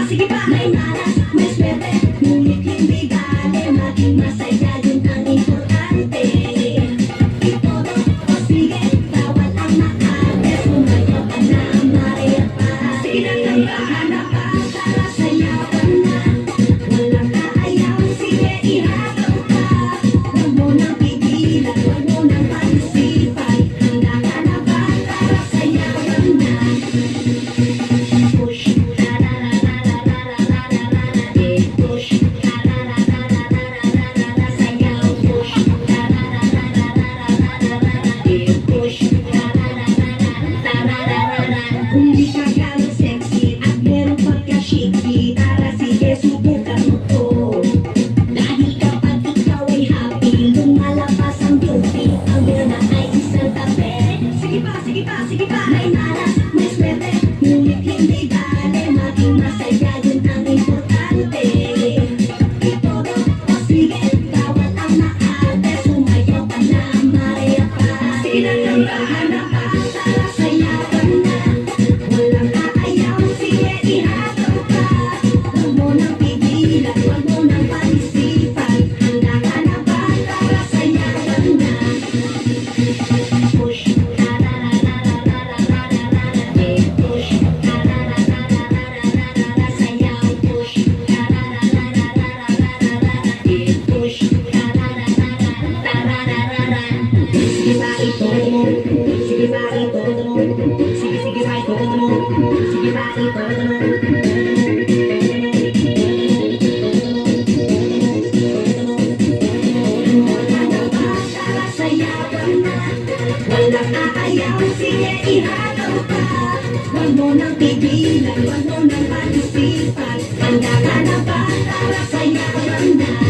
Sige pa, may malas, may swerte, ngunit hindi dali, maging masaya yun ang importante. Itodo o sige, bawal ang maate, sumayaw ka na, Maria pa. Sige na, kantahan na pa, tara sayawan na, walang kaayaw, sige ihataw ka. Huwag mo nang pigilan, huwag mo nang palisipan, handa ka na ba, tara sayawan na. Push. Kung di ka gano'ng sexy at meron pagka-shiki, tara sige subukan mo to. Dahil kapag ikaw ay happy, lumalabas ang beauty, ang mirna ay isang tabi. Sige pa, may malas, may swerte, ngunit hindi dali, maging masaya yun ang importante. Itodo o sige, bawal ang maate, sumayaw ka na, Maria pa. Sige na, kantahan na pa, tara sayawan na, walang kaayaw, sige ihataw ka. Huwag mo nang pigilan, huwag mo nang palisipan, handa ka na ba, tara sayawan na. Push. Sige pa, itodo mo. Sige pa, itodo mo. Sige pa, itodo mo. Wala na ba, tara sayawan na, walang aayaw, sige ihataw ka. Huwag mo nang pigilan, huwag mo nang palisipan, handa ka na ba, tara sayawan na.